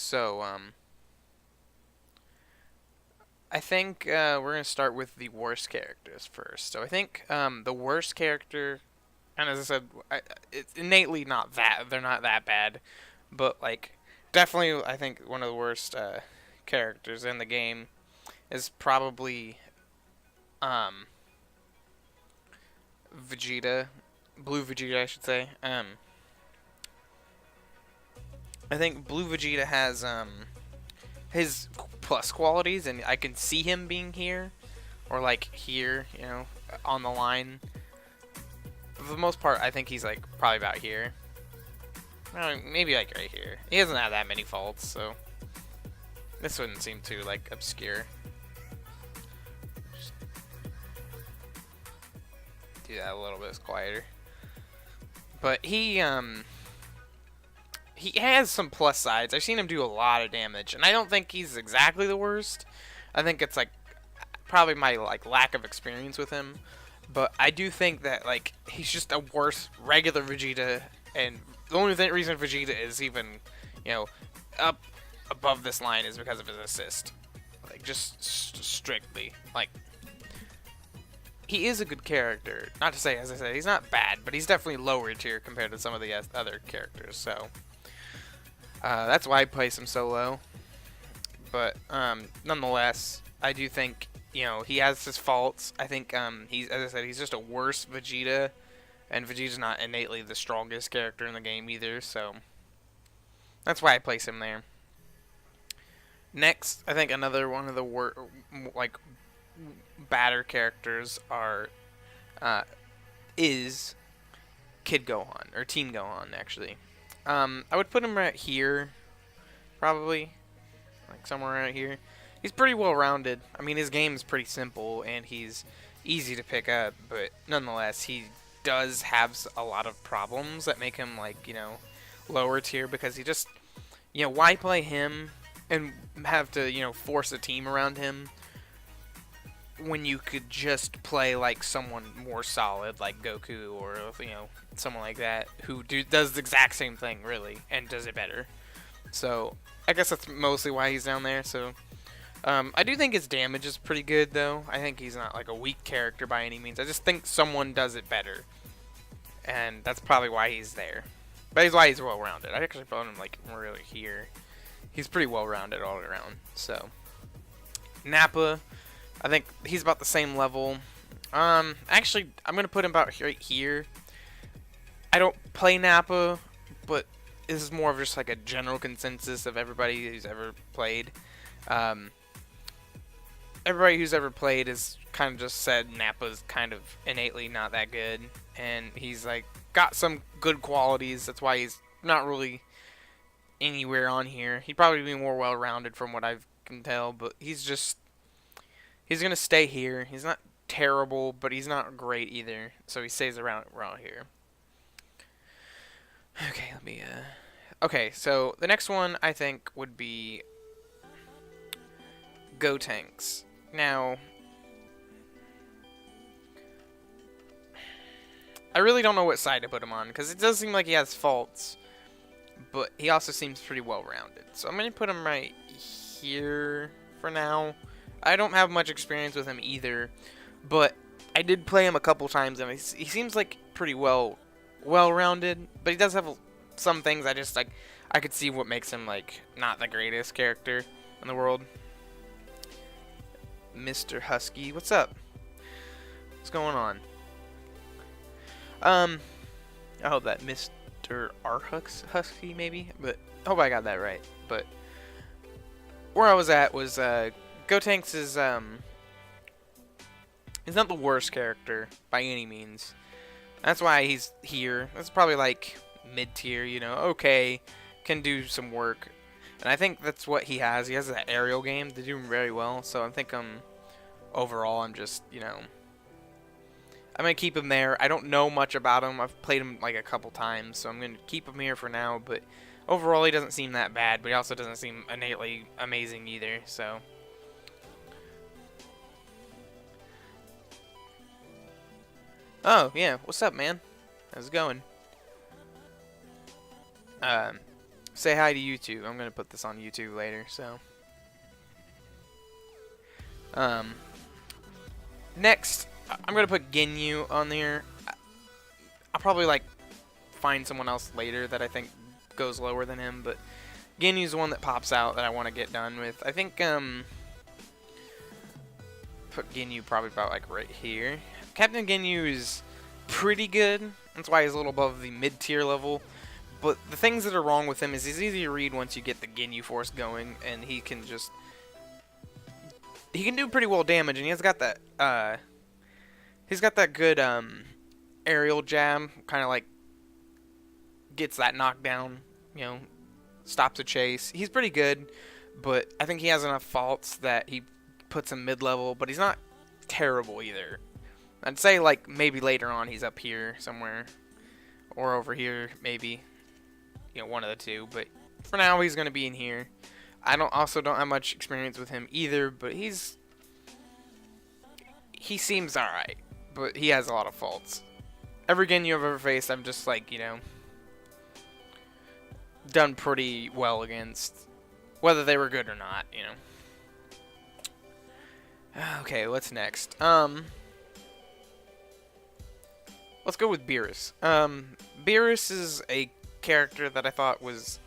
So, I think we're gonna start with the worst characters first. So I think the worst character, and as I said, it's innately not that they're not that bad, but like definitely I think one of the worst characters in the game is probably um, Vegeta, Blue Vegeta, I should say. I think Blue Vegeta has his plus qualities, and I can see him being here or like here, on the line. For the most part, I think he's like probably about here. Maybe like right here. He doesn't have that many faults, so this wouldn't seem too like obscure. Just do that a little bit quieter. But he has some plus sides. I've seen him do a lot of damage, and I don't think he's exactly the worst. I think it's like probably my like lack of experience with him, but I do think that like he's just a worse regular Vegeta, and the only reason Vegeta is even up above this line is because of his assist. Like just strictly like he is a good character. Not to say, as I said, he's not bad, but he's definitely lower tier compared to some of the other characters. So that's why I place him so low. But nonetheless, I do think he has his faults. I think he's, as I said, he's just a worse Vegeta, and Vegeta's not innately the strongest character in the game either. So that's why I place him there. Next, I think another one of the badder characters is Kid Gohan, or Teen Gohan actually. I would put him right here, probably, like somewhere right here. He's pretty well rounded. I mean, his game is pretty simple and he's easy to pick up, but nonetheless, he does have a lot of problems that make him like lower tier, because he just why play him and have to force a team around him when you could just play like someone more solid like Goku, or someone like that who does the exact same thing really and does it better. So I guess that's mostly why he's down there. So I do think his damage is pretty good though. I think he's not like a weak character by any means. I just think someone does it better, and that's probably why he's there. But he's why he's well rounded. I actually put him like really here. He's pretty well rounded all around. So Nappa, I think he's about the same level. Actually, I'm gonna put him about right here. I don't play Nappa, but this is more of just like a general consensus of everybody who's ever played. Everybody who's ever played has kind of just said Nappa's kind of innately not that good, and he's like got some good qualities. That's why he's not really anywhere on here. He'd probably be more well-rounded from what I can tell, but he's gonna stay here. He's not terrible, but he's not great either, so he stays around here. Okay, let me okay, so the next one I think would be Gotenks. Now, I really don't know what side to put him on, because it does seem like he has faults, but he also seems pretty well-rounded. So I'm going to put him right here for now. I don't have much experience with him either, but I did play him a couple times, and he seems like pretty well-rounded, but he does have some things I could see what makes him like not the greatest character in the world. Mr. Husky, what's up? What's going on? I hope that Mr. Husky maybe, but I hope I got that right. But where I was at was Gotenks is he's not the worst character by any means. That's why he's here. That's probably like mid-tier, okay, can do some work. And I think that's what he has. He has that aerial game to do very well. So I think overall I'm just, I'm going to keep him there. I don't know much about him. I've played him like a couple times, so I'm going to keep him here for now. But overall he doesn't seem that bad, but he also doesn't seem innately amazing either. So oh, yeah. What's up, man? How's it going? say hi to YouTube. I'm gonna put this on YouTube later, so. Next, I'm gonna put Ginyu on there. I'll probably like find someone else later that I think goes lower than him, but Ginyu's the one that pops out that I want to get done with. I think put Ginyu probably about like right here. Captain Ginyu is pretty good. That's why he's a little above the mid-tier level. But the things that are wrong with him is he's easy to read once you get the Ginyu Force going, and he can do pretty well damage, and he's got that good aerial jab, kind of like gets that knockdown, you know, stops a chase. He's pretty good, but I think he has enough faults that he puts him mid-level, but he's not terrible either. I'd say like maybe later on he's up here somewhere, or over here maybe, you know, one of the two, but for now he's going to be in here. I also don't have much experience with him either, but he seems alright, but he has a lot of faults. Every Ginyu I've ever faced, I'm just like, you know, done pretty well against, whether they were good or not, you know. Okay, what's next? Let's go with Beerus. Beerus is a character that I thought was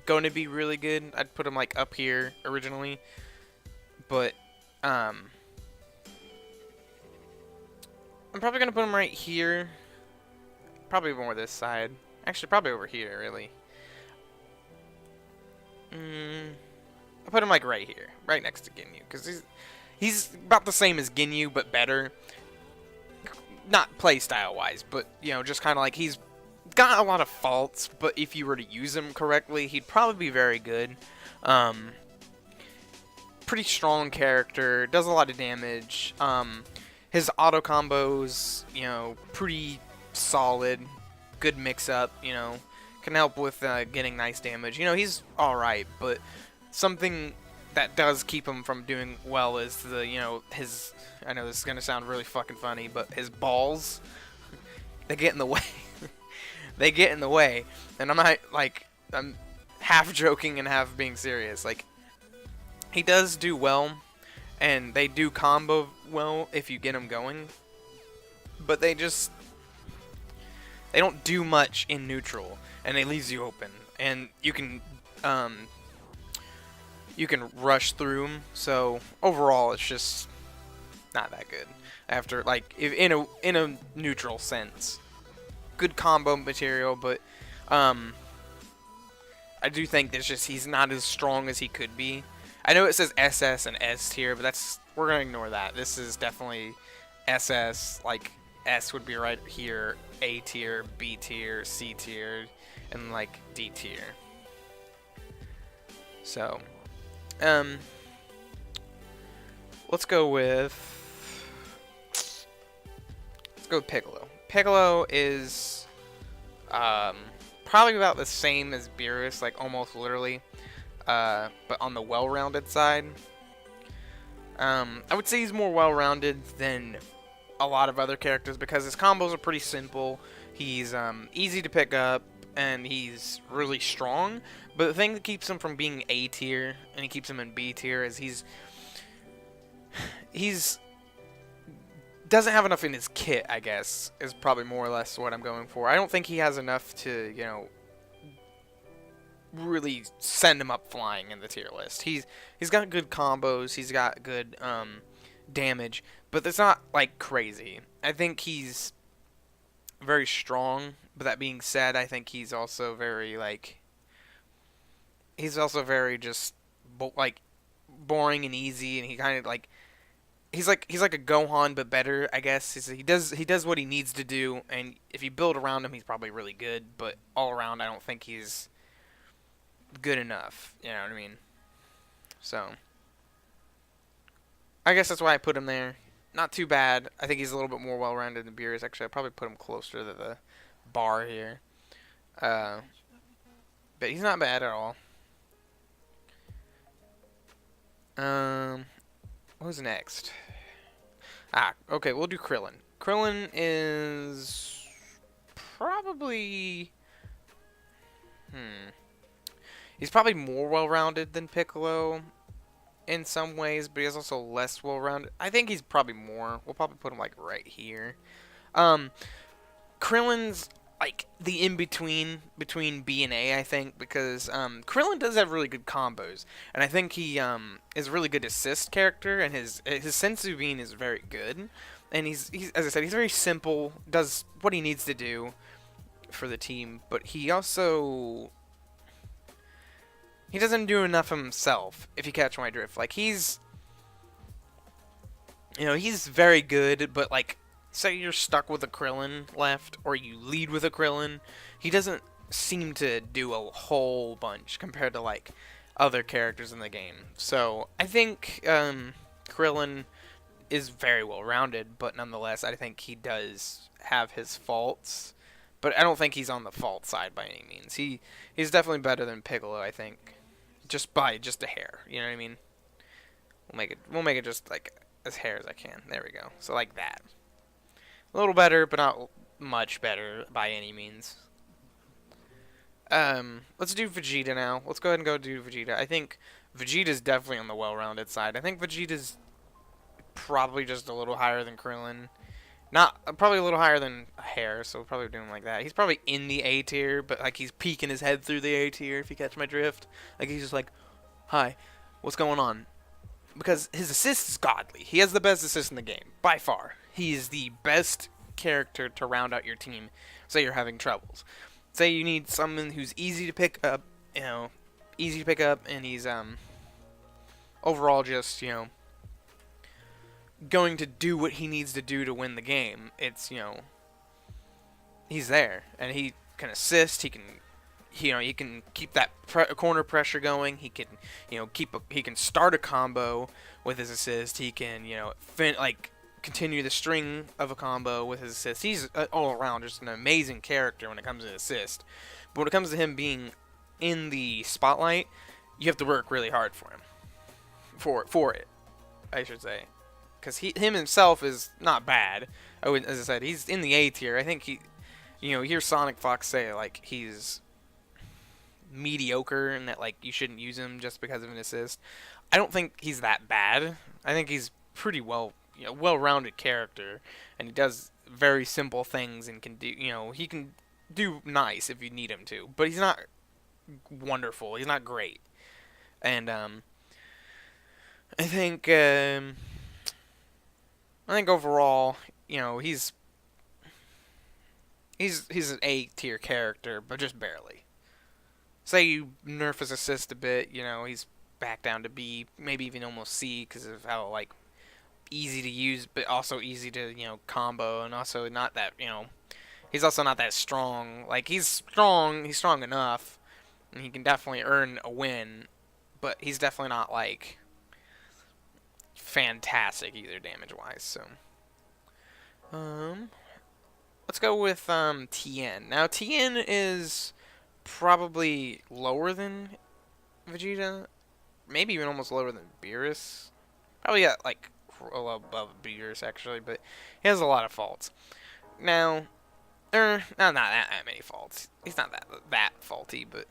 going to be really good. I'd put him like up here originally, but I'm probably gonna put him right here. Probably more this side. Actually, probably over here, really. I'll put him like right here, right next to Ginyu, because he's about the same as Ginyu, but better. Not playstyle wise, but you know, just kind of like he's got a lot of faults, but if you were to use him correctly, he'd probably be very good. Pretty strong character, does a lot of damage. His auto combos, you know, pretty solid. Good mix-up, you know, can help with getting nice damage. You know, he's alright, but something that does keep him from doing well is the, you know, his, I know this is going to sound really fucking funny, but his balls, they get in the way. They get in the way, and I'm not, like, I'm half joking and half being serious. Like, he does do well, and they do combo well if you get them going, but they don't do much in neutral, and it leaves you open, and you can rush through them. So overall, it's just not that good. After, like, if in a neutral sense, good combo material, but I do think there's just he's not as strong as he could be. I know it says SS and S tier, but we're gonna ignore that. This is definitely SS. Like, S would be right here, A tier, B tier, C tier, and like D tier. So, let's go with Piccolo. Piccolo is probably about the same as Beerus, like almost literally, but on the well-rounded side. I would say he's more well-rounded than a lot of other characters because his combos are pretty simple. He's easy to pick up, and he's really strong. But the thing that keeps him from being A tier and he keeps him in B tier is he's doesn't have enough in his kit, I guess, is probably more or less what I'm going for. I don't think he has enough to, you know, really send him up flying in the tier list. He's got good combos, he's got good damage, but it's not like crazy. I think he's very strong, but that being said, I think he's also very just like boring and easy, and he kind of like he's like a Gohan but better, I guess. He does what he needs to do, and if you build around him, he's probably really good. But all around, I don't think he's good enough. You know what I mean? So I guess that's why I put him there. Not too bad. I think he's a little bit more well-rounded than Beerus. Actually, I'd probably put him closer to the bar here. But he's not bad at all. Who's next? Okay, we'll do Krillin. Krillin is probably He's probably more well-rounded than Piccolo in some ways, but he's also less well-rounded. I think he's probably more. We'll probably put him like right here. Um, Krillin's like the in between B and A, I think, because Krillin does have really good combos, and I think he is a really good assist character, and his sensu bean is very good, and he's as I said, he's very simple, does what he needs to do for the team, but he doesn't do enough himself, if you catch my drift. Like, he's very good, but, like, say you're stuck with a Krillin left, or you lead with a Krillin, he doesn't seem to do a whole bunch compared to, like, other characters in the game. So, I think, Krillin is very well-rounded, but nonetheless, I think he does have his faults. But I don't think he's on the fault side by any means. He's definitely better than Piccolo, I think. Just a hair, you know what I mean? We'll make it just like as hair as I can. There we go. So like that. A little better, but not much better by any means. Let's do Vegeta now. Let's go ahead and go do Vegeta. I think Vegeta's definitely on the well-rounded side. I think Vegeta's probably just a little higher than Krillin. Not probably a little higher than Hair, so we'll probably do him like that. He's probably in the A tier, but like he's peeking his head through the A tier, if you catch my drift. Like he's just like, "Hi, what's going on?" Because his assist is godly. He has the best assist in the game by far. He is the best character to round out your team. Say you're having troubles. Say you need someone who's easy to pick up, and he's overall just going to do what he needs to do to win the game. It's he's there, and he can assist. He can keep that corner pressure going. He can he can start a combo with his assist. He can continue the string of a combo with his assist. He's all around just an amazing character when it comes to assist. But when it comes to him being in the spotlight, you have to work really hard for him. For it, I should say. Because him himself is not bad. As I said, he's in the A tier. I think you hear Sonic Fox say like he's mediocre and that like you shouldn't use him just because of an assist. I don't think he's that bad. I think he's pretty well-rounded character, and he does very simple things and can do he can do nice if you need him to. But he's not wonderful. He's not great. And I think overall, he's an A tier character, but just barely. Say you nerf his assist a bit, he's back down to B, maybe even almost C because of how like easy to use, but also easy to combo, and also not that he's also not that strong. Like he's strong enough, and he can definitely earn a win, but he's definitely not like fantastic either damage wise. So let's go with Tien. Now Tien is probably lower than Vegeta, maybe even almost lower than Beerus. Probably got like a little above Beerus actually, but he has a lot of faults. Now not that many faults. He's not that faulty, but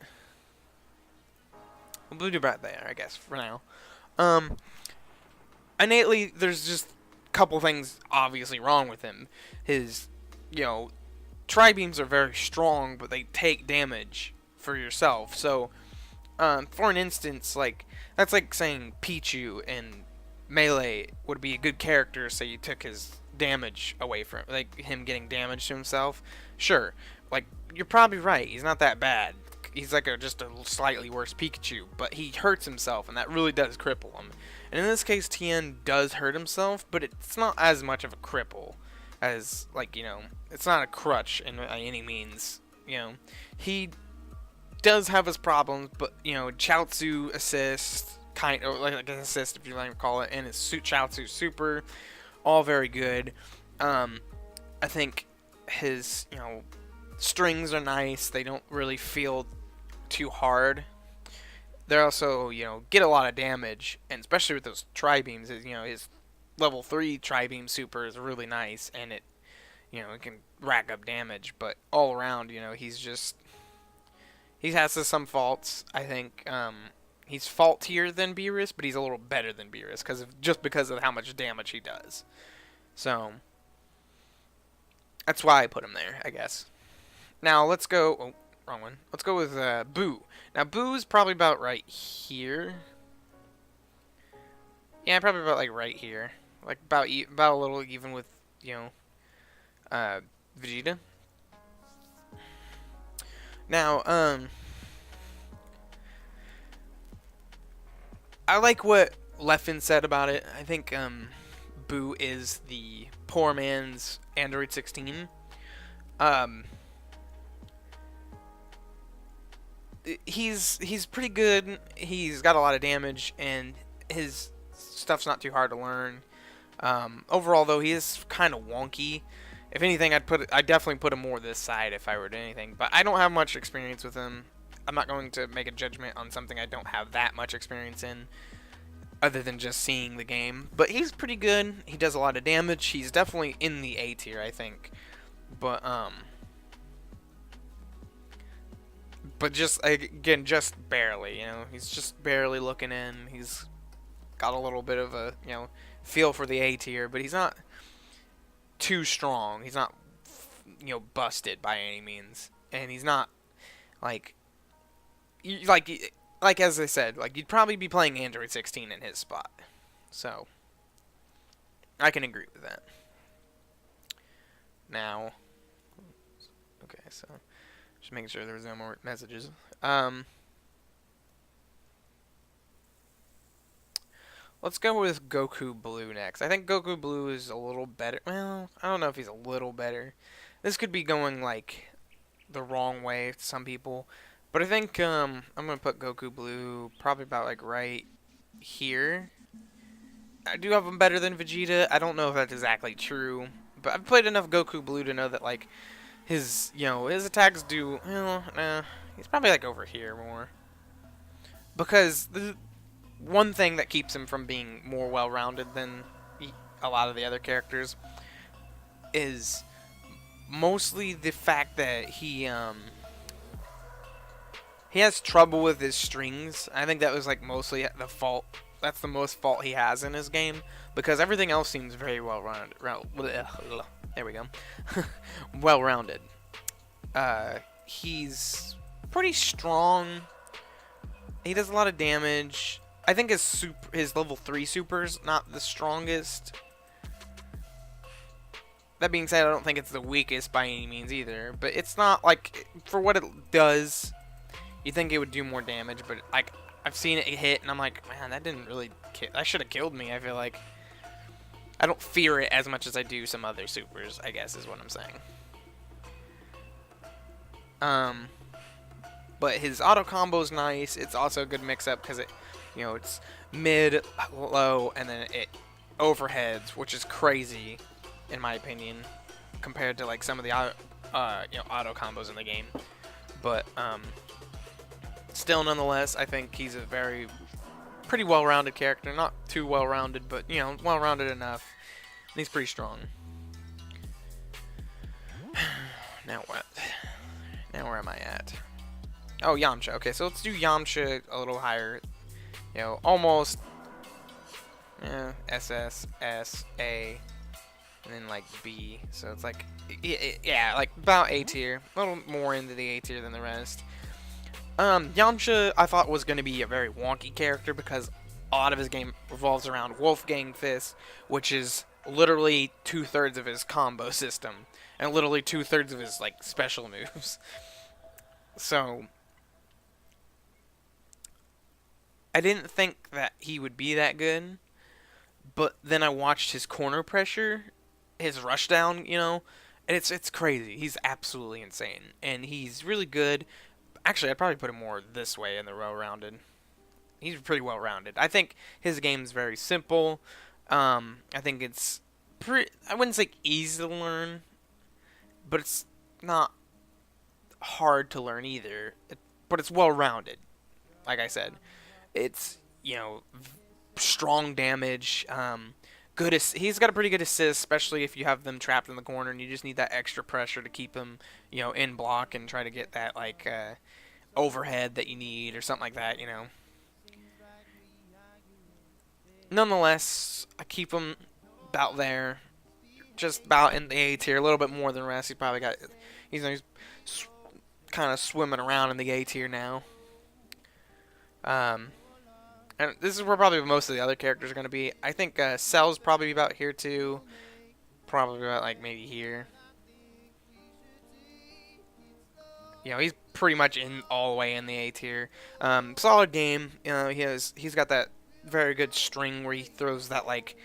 we'll do right there, I guess, for now. Innately, there's just a couple things obviously wrong with him. His, tri-beams are very strong, but they take damage for yourself. So, for an instance, like, that's like saying Pichu in Melee would be a good character, say you took his damage away from like him getting damage to himself. Sure, like, you're probably right. He's not that bad. He's like just a slightly worse Pikachu, but he hurts himself, and that really does cripple him. And in this case, Tien does hurt himself, but it's not as much of a cripple as, like, it's not a crutch by any means. He does have his problems, but, Chaozu assist, kind of, like an assist if you like to call it, and his Chaozu super, all very good. I think his, strings are nice. They don't really feel too hard. They also, get a lot of damage, and especially with those tri-beams, his level 3 tri-beam super is really nice, and it, it can rack up damage, but all around, he's He has some faults. I think he's faultier than Beerus, but he's a little better than Beerus because of how much damage he does. So that's why I put him there, I guess. Now let's go. Oh, wrong one. Let's go with Buu. Now Buu is probably about right here. Yeah, probably about like right here, like about a little even with Vegeta. Now I like what Leffen said about it. I think Buu is the poor man's Android 16. Um, he's pretty good. He's got a lot of damage, and his stuff's not too hard to learn. Overall, though, he is kind of wonky. If anything, I'd definitely put him more this side if I were to anything. But I don't have much experience with him. I'm not going to make a judgment on something I don't have that much experience in, other than just seeing the game. But he's pretty good. He does a lot of damage. He's definitely in the A tier, I think. But just again, just barely. He's just barely looking in. He's got a little bit of a feel for the A tier, but he's not too strong. He's not busted by any means, and he's not like as I said, like you'd probably be playing Android 16 in his spot. So I can agree with that. Now, okay, so just making sure there was no more messages. Let's go with Goku Blue next. I think Goku Blue is a little better. Well, I don't know if he's a little better. This could be going like the wrong way to some people, but I think I'm gonna put Goku Blue probably about like right here. I do have him better than Vegeta. I don't know if that's exactly true, but I've played enough Goku Blue to know that like his attacks do. He's probably like over here more, because the one thing that keeps him from being more well-rounded than a lot of the other characters is mostly the fact that he has trouble with his strings. I think that was like mostly the fault. That's the most fault he has in his game, because everything else seems very well-rounded. There we go. Well-rounded. He's pretty strong. He does a lot of damage. I think his level 3 super's not the strongest. That being said, I don't think it's the weakest by any means either. But it's not like, for what it does, you think it would do more damage. But like, I've seen it hit, and I'm like, man, that didn't really that should have killed me. I feel like I don't fear it as much as I do some other supers, I guess is what I'm saying. But his auto combo's nice. It's also a good mix-up because it's mid, low, and then it overheads, which is crazy, in my opinion, compared to like some of the auto combos in the game. But still, nonetheless, I think he's a pretty well-rounded character. Not too well-rounded, but well-rounded enough. And he's pretty strong. Now what? Now where am I at? Oh, Yamcha. Okay, so let's do Yamcha a little higher. Almost SS, S, A, and then like B. So it's like, yeah, like about A tier. A little more into the A tier than the rest. Yamcha, I thought was going to be a very wonky character because a lot of his game revolves around Wolfgang Fist, which is literally 2/3 of his combo system, and literally 2/3 of his like special moves. So I didn't think that he would be that good, but then I watched his corner pressure, his rushdown, and it's crazy. He's absolutely insane, and he's really good. Actually, I'd probably put him more this way in the well-rounded. He's pretty well-rounded. I think his game's very simple. I think it's I wouldn't say easy to learn, but it's not hard to learn either. But it's well-rounded, like I said. It's, strong damage, good. He's got a pretty good assist, especially if you have them trapped in the corner and you just need that extra pressure to keep them, in block and try to get that, like, overhead that you need or something like that, you know. Nonetheless, I keep him about there, just about in the A tier, a little bit more than the rest. He probably got, he's kind of swimming around in the A tier now. And this is where probably most of the other characters are going to be. I think Cell's probably about here too. Probably about like maybe here. You know, he's pretty much in all the way in the A tier. Solid game. You know, he's got that very good string where he throws that like,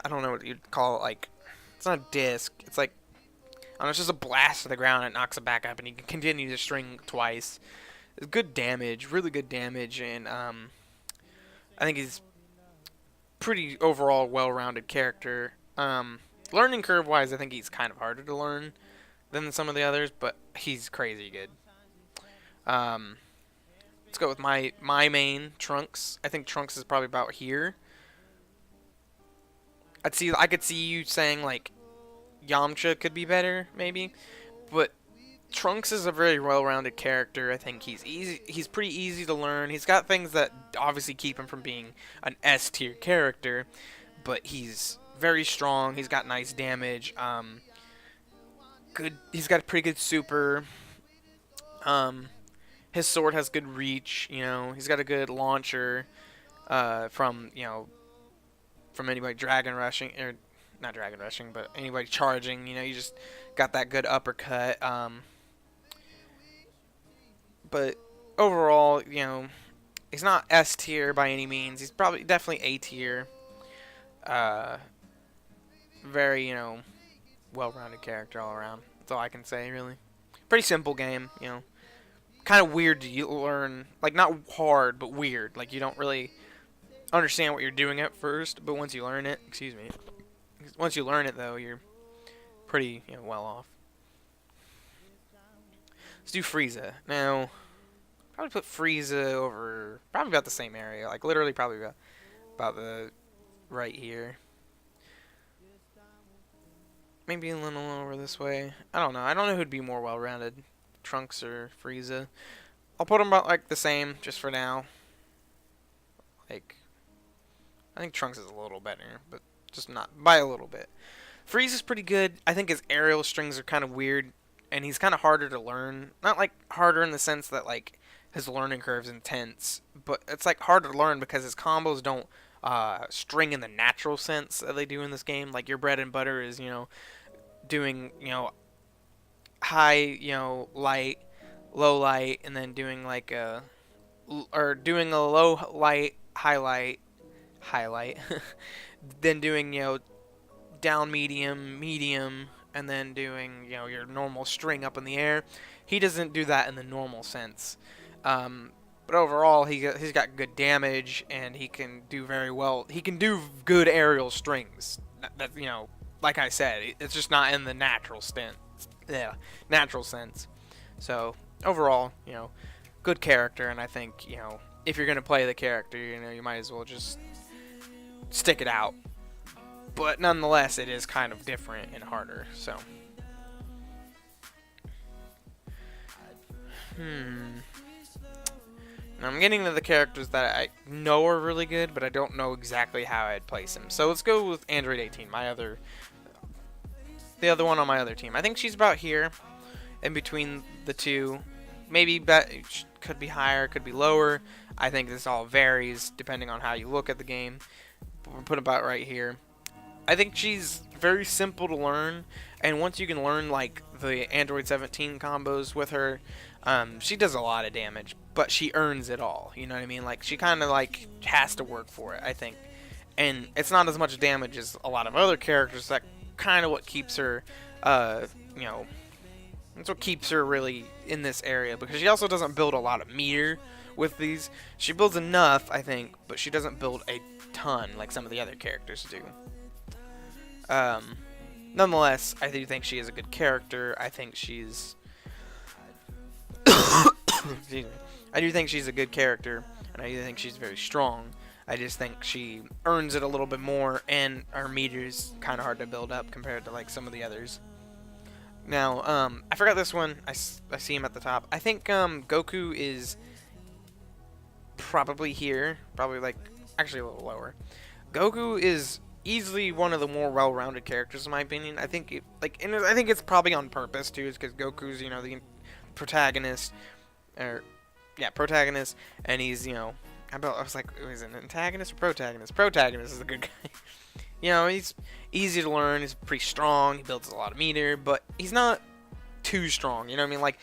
I don't know what you'd call it, like, it's not a disc. It's like, I don't know, it's just a blast to the ground and it knocks it back up, and he can continue to string twice. It's good damage, really good damage, and I think he's pretty overall well-rounded character. Learning curve wise, I think he's kind of harder to learn than some of the others, but he's crazy good. Let's go with my main, Trunks. I think Trunks is probably about here. I could see you saying like Yamcha could be better, maybe, but Trunks is a very well-rounded character. I think he's easy. He's pretty easy to learn. He's got things that obviously keep him from being an S tier character, but he's very strong. He's got nice damage. Good. He's got a pretty good super. His sword has good reach. You know, he's got a good launcher. From anybody dragon rushing, or not dragon rushing, but anybody charging. You know, you just got that good uppercut. But overall, you know, he's not S tier by any means. He's probably definitely A tier. Very, you know, well-rounded character all around. That's all I can say, really. Pretty simple game, you know. Kind of weird to learn. Like, not hard, but weird. Like, you don't really understand what you're doing at first, but once you learn it, once you learn it, though, you're pretty, you know, well off. Let's do Frieza. Now, probably put Frieza over, probably about the same area. Like, literally probably about the right here. Maybe a little over this way. I don't know. I don't know who'd be more well-rounded, Trunks or Frieza. I'll put them about, like, the same, just for now. Like, I think Trunks is a little better, but just not by a little bit. Frieza's pretty good. I think his aerial strings are kind of weird, and he's kind of harder to learn. Not, like, harder in the sense that, like, his learning curve's intense, but it's, like, harder to learn because his combos don't string in the natural sense that they do in this game. Like, your bread and butter is, you know, doing, you know, high, you know, light, low light, and then doing, like, doing a low light, highlight, then doing, you know, down medium, and then doing, you know, your normal string up in the air. He doesn't do that in the normal sense. But overall, he's got good damage, and he can do very well. He can do good aerial strings. That, you know, like I said, it's just not in the natural sense. So overall, you know, good character, and I think, you know, if you're gonna play the character, you know, you might as well just stick it out. But nonetheless, it is kind of different and harder. So. Now I'm getting to the characters that I know are really good, but I don't know exactly how I'd place them. So let's go with Android 18, the other one on my other team. I think she's about here, in between the two. Maybe could be higher, could be lower. I think this all varies depending on how you look at the game. But we'll put about right here. I think she's very simple to learn, and once you can learn like the Android 17 combos with her, she does a lot of damage, but she earns it all. You know what I mean? Like, she kind of like has to work for it, I think. And it's not as much damage as a lot of other characters. That kind of what keeps her, you know, that's what keeps her really in this area, because she also doesn't build a lot of meter with these. She builds enough, I think, but she doesn't build a ton like some of the other characters do. Nonetheless, I do think she is a good character. I think she's excuse me. I do think she's a good character, and I do think she's very strong. I just think she earns it a little bit more, and her meter's kind of hard to build up compared to like some of the others. Now, I forgot this one. I see him at the top. I think Goku is probably here. Probably like actually a little lower. Goku is easily one of the more well-rounded characters in my opinion. I think and I think it's probably on purpose too, is because Goku's the protagonist, or yeah, protagonist, and he's I was like, is it an antagonist or protagonist? Protagonist is the good guy. He's easy to learn. He's pretty strong. He builds a lot of meter, but he's not too strong. You know what I mean? Like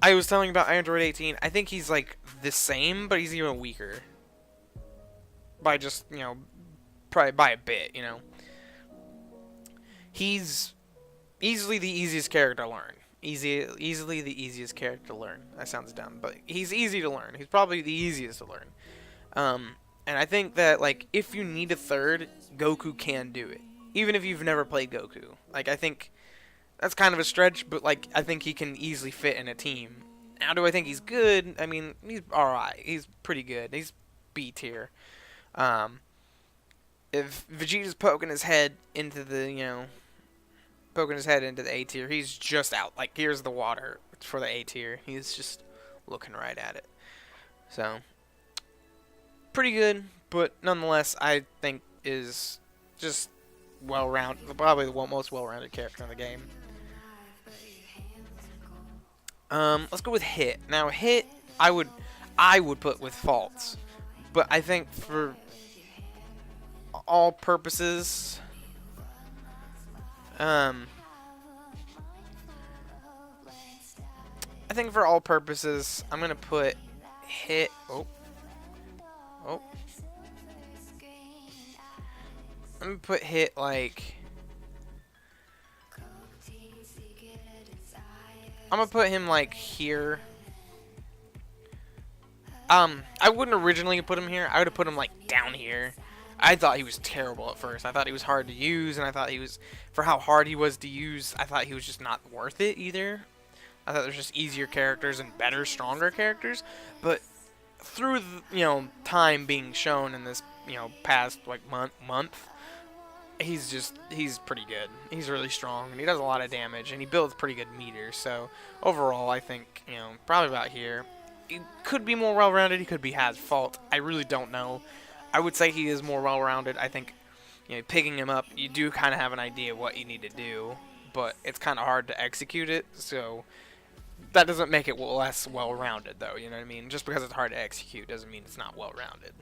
I was telling you about Android 18. I think he's like the same, but he's even weaker by just probably by a bit. He's easily the easiest character to learn. Easily the easiest character to learn. That sounds dumb, but he's easy to learn. He's probably the easiest to learn. And I think that like if you need a third, Goku can do it, even if you've never played Goku. Like I think that's kind of a stretch, but like I think he can easily fit in a team. Now, do I think he's good? I mean, he's alright. He's pretty good. He's B tier. If Vegeta's poking his head into the A tier, he's just out. Like here's the water for the A tier. He's just looking right at it. So pretty good, but nonetheless, I think is just well-rounded, probably the most well-rounded character in the game. Let's go with Hit. Now, Hit, I would put with faults, but I think for all purposes, I'm gonna put Hit. Oh. I'm gonna put Hit like. I'm gonna put him like here. I wouldn't originally put him here. I would have put him like down here. I thought he was terrible at first. I thought he was hard to use, and I thought he was, for how hard he was to use, I thought he was just not worth it either. I thought there's just easier characters and better, stronger characters. But through the, time being shown in this, past like month, he's pretty good. He's really strong, and he does a lot of damage, and he builds pretty good meters. So overall, I think probably about here. He could be more well-rounded. He could be has fault. I really don't know. I would say he is more well-rounded. I think picking him up, you do kind of have an idea of what you need to do, but it's kind of hard to execute it. So that doesn't make it less well-rounded, though. You know what I mean? Just because it's hard to execute doesn't mean it's not well-rounded.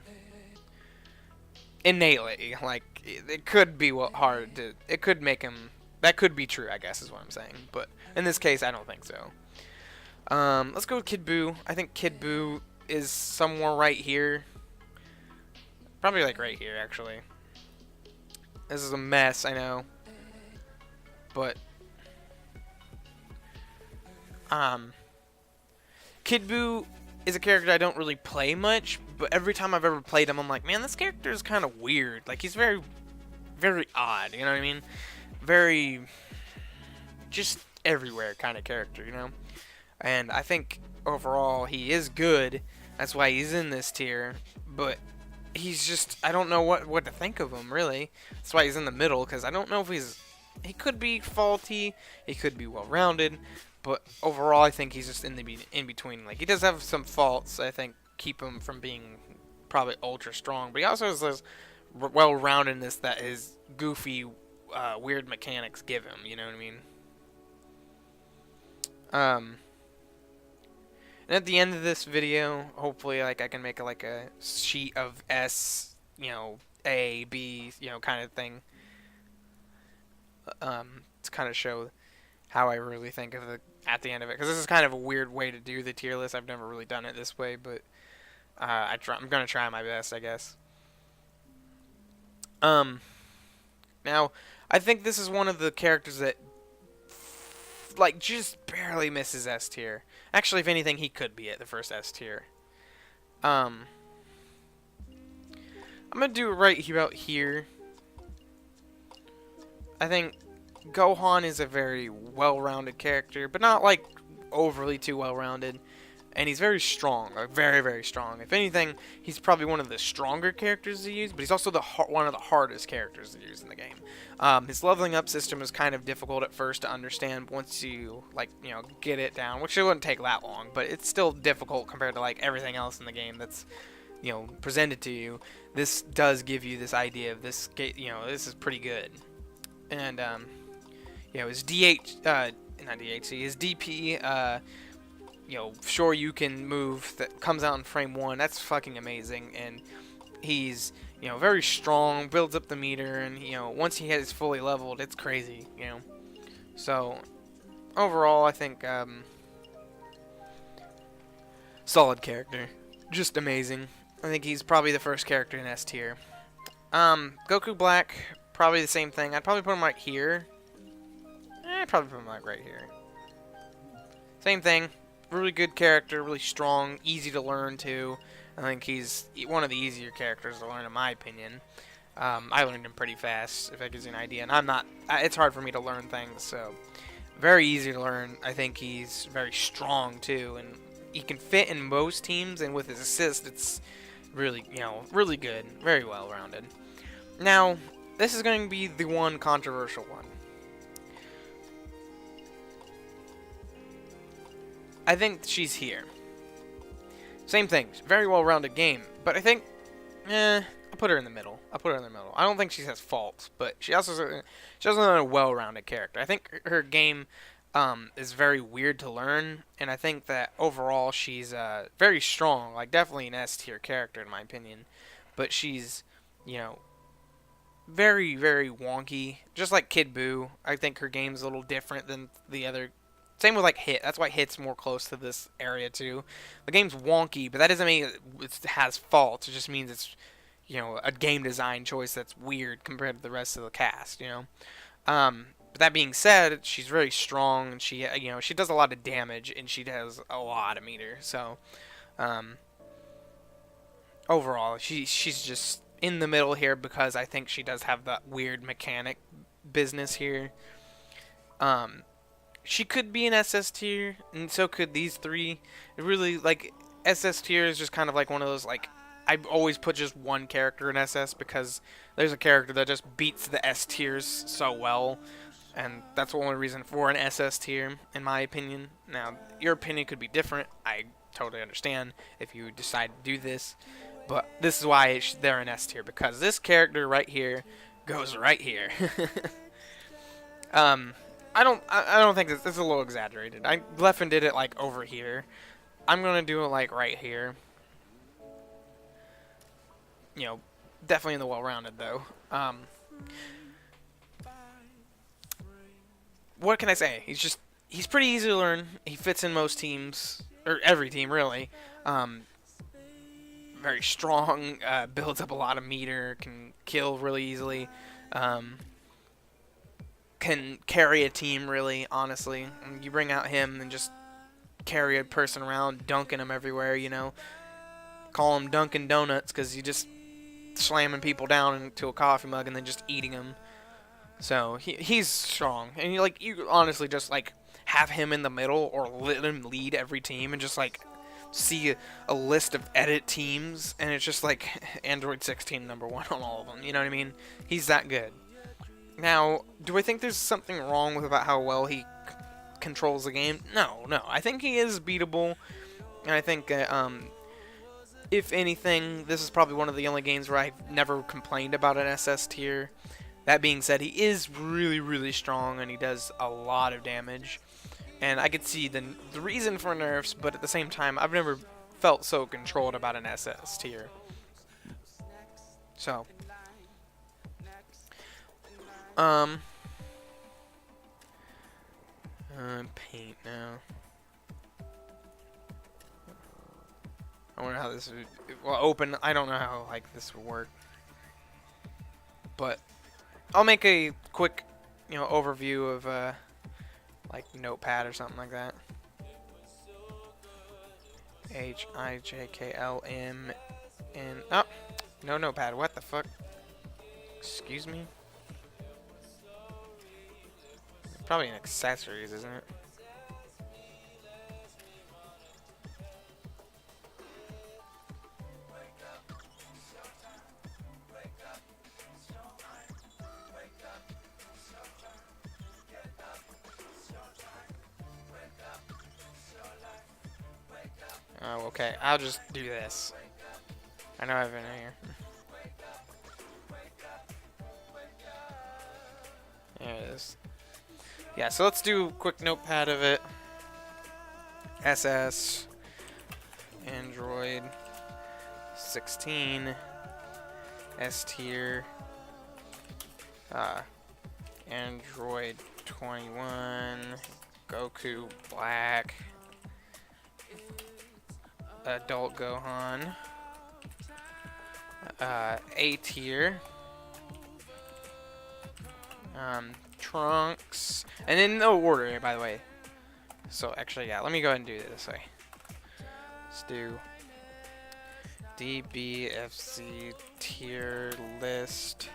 Innately, like it could be hard to. It could make him. That could be true, I guess, is what I'm saying. But in this case, I don't think so. Let's go with Kid Buu. I think Kid Buu is somewhere right here. Probably like right here, actually. This is a mess, I know. But Kid Buu is a character I don't really play much, but every time I've ever played him, I'm like, man, this character is kind of weird. Like, he's very, very odd, you know what I mean? Very, just everywhere kind of character, And I think, overall, he is good. That's why he's in this tier. But he's just, I don't know what to think of him, really. That's why he's in the middle, because I don't know if he could be faulty, he could be well-rounded. But overall, I think he's just in between. Like, he does have some faults, I think, keep him from being probably ultra strong. But he also has this well-roundedness that his goofy, weird mechanics give him. You know what I mean? And at the end of this video, hopefully, like, I can make a sheet of S, A, B, kind of thing. To kind of show how I really think of at the end of it, because this is kind of a weird way to do the tier list. I've never really done it this way, but I'm gonna try my best, I guess. Now I think this is one of the characters that like just barely misses S tier. Actually, if anything, he could be at the first S tier. I'm gonna do it right about here. I think Gohan is a very well-rounded character, but not like overly too well-rounded. And he's very strong, like very, very strong. If anything, he's probably one of the stronger characters to use, but he's also one of the hardest characters to use in the game. His leveling up system is kind of difficult at first to understand, but once you, like, you know, get it down, which it wouldn't take that long, but it's still difficult compared to, like, everything else in the game that's, you know, presented to you. This does give you this idea of this, you know, this is pretty good. And, you know, his not DHC, his DP, you know, sure you can move that comes out in frame 1. That's fucking amazing. And he's, you know, very strong, builds up the meter, and, you know, once he is fully leveled, it's crazy, you know. So, overall, I think, solid character. Just amazing. I think he's probably the first character in S tier. Goku Black, probably the same thing. I'd probably put him right here. I'd probably put him like right here. Same thing. Really good character, really strong, easy to learn too. I think he's one of the easier characters to learn in my opinion. I learned him pretty fast, if that gives you an idea. And I'm not, it's hard for me to learn things, so very easy to learn. I think he's very strong too, and he can fit in most teams, and with his assist, it's really, you know, really good, very well rounded. Now, this is going to be the one controversial one. I think she's here. Same thing, very well-rounded game, but I think, I'll put her in the middle. I don't think she has faults, but she also has a well-rounded character. I think her game is very weird to learn, and I think that overall she's very strong, like definitely an S tier character in my opinion, but she's, you know, very, very wonky, just like Kid Buu. I think her game's a little different than the other. Same with like Hit. That's why Hit's more close to this area too. The game's wonky, but that doesn't mean it has faults. It just means it's, you know, a game design choice that's weird compared to the rest of the cast. You know. But that being said, she's very strong, and she, you know, she does a lot of damage, and she has a lot of meter. So, overall, she's just in the middle here because I think she does have that weird mechanic business here. She could be an SS tier, and so could these three. It really, like, SS tier is just kind of like one of those, like, I always put just one character in SS because there's a character that just beats the S tiers so well, and that's the only reason for an SS tier, in my opinion. Now, your opinion could be different. I totally understand if you decide to do this, but this is why they're an S tier, because this character right here goes right here. I don't think this is a little exaggerated. I left and did it like over here. I'm gonna do it like right here. You know, definitely in the well-rounded though. What can I say? He's pretty easy to learn. He fits in most teams, or every team really. Very strong, builds up a lot of meter, can kill really easily. Can carry a team really, honestly. And you bring out him and just carry a person around, dunking them everywhere, you know. Call him Dunkin' Donuts because you just slamming people down into a coffee mug and then just eating them. So he's strong, and you honestly just like have him in the middle or let him lead every team and just like see a list of edit teams, and it's just like Android 16 #1 on all of them. You know what I mean? He's that good. Now, do I think there's something wrong with about how well he controls the game? No. I think he is beatable, and I think, if anything, this is probably one of the only games where I've never complained about an SS tier. That being said, he is really, really strong, and he does a lot of damage. And I could see the reason for nerfs, but at the same time, I've never felt so controlled about an SS tier. So... paint now. I wonder how this would, well, open, I don't know how, like, this would work. But, I'll make a quick, you know, overview of, like, Notepad or something like that. HIJKLM, and, oh, no Notepad, what the fuck? Excuse me? Probably an accessories, isn't it? okay, I'll just do this. I know I've been in here. There it is. Yeah, so let's do a quick notepad of it. SS, Android, 16, S tier, Android 21, Goku Black, Adult Gohan, A tier, Trunks, and in no order, by the way. So actually, yeah, let me go ahead and do it this way. Let's do DBFZ tier list.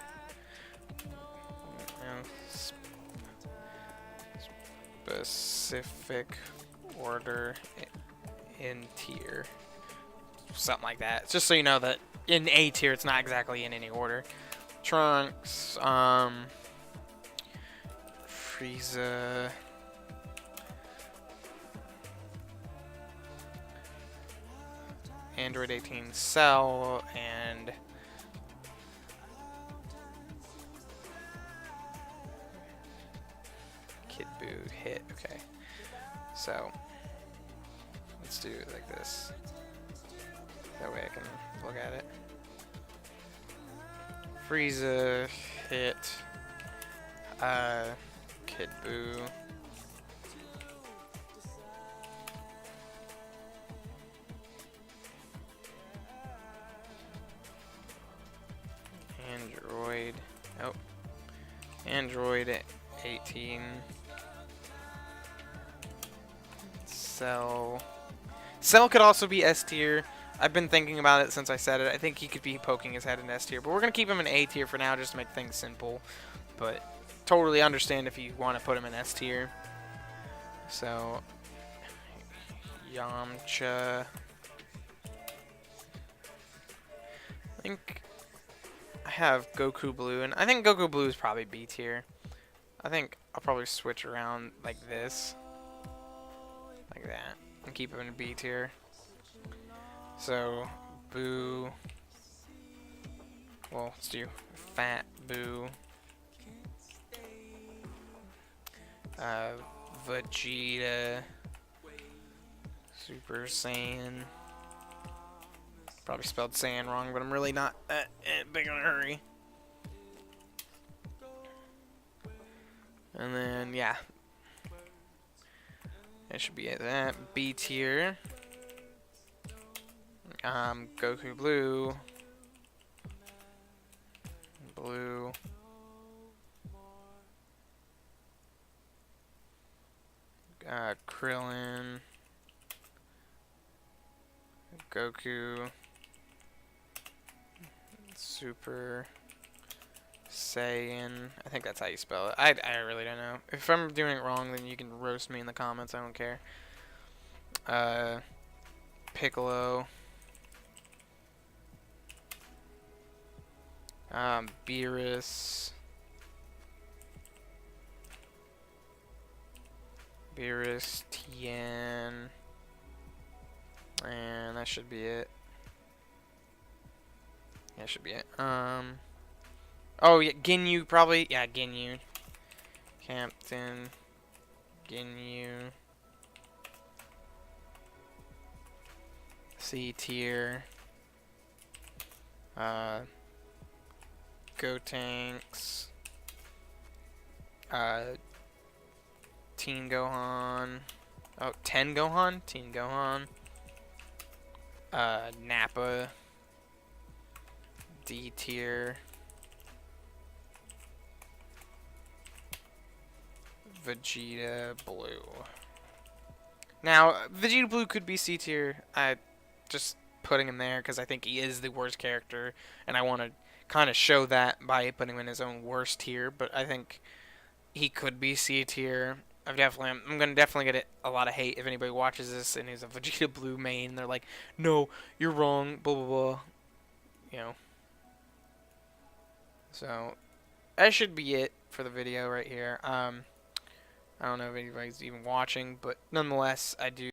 Specific order in tier. Something like that. It's just so you know that in A tier, it's not exactly in any order. Trunks, Frieza, Android 18 Cell, and Kid Buu hit. Okay, so let's do it like this. That way I can look at it. Frieza hit. Kid Buu. Android. Oh. Android 18. Cell. Cell could also be S tier. I've been thinking about it since I said it. I think he could be poking his head in S tier, but we're going to keep him in A tier for now just to make things simple. But totally understand if you want to put him in S tier. So, Yamcha. I think I have Goku Blue, and I think Goku Blue is probably B tier. I think I'll probably switch around like this. Like that. And keep him in B tier. So, Buu. Well, let's do Fat Buu. Vegeta. Super Saiyan. Probably spelled Saiyan wrong, but I'm really not that big in a hurry. And then, yeah. That should be it. That B tier. Goku Blue. Blue. Krillin. Goku. Super Saiyan. I think that's how you spell it. I really don't know. If I'm doing it wrong, then you can roast me in the comments. I don't care. Piccolo. Beerus. Tien. And that should be it. Yeah, that should be it. Oh, yeah, Ginyu, probably. Yeah, Ginyu. Captain Ginyu. C tier. Gotenks. Tien Gohan. Oh, Tien Gohan? Tien Gohan. Nappa. D tier. Vegeta Blue. Now, Vegeta Blue could be C tier. I just putting him there because I think he is the worst character, and I want to kind of show that by putting him in his own worst tier. But I think he could be C tier. I'm gonna definitely get a lot of hate if anybody watches this and is a Vegeta Blue main. They're like, no, you're wrong, blah blah blah. You know. So that should be it for the video right here. I don't know if anybody's even watching, but nonetheless, I do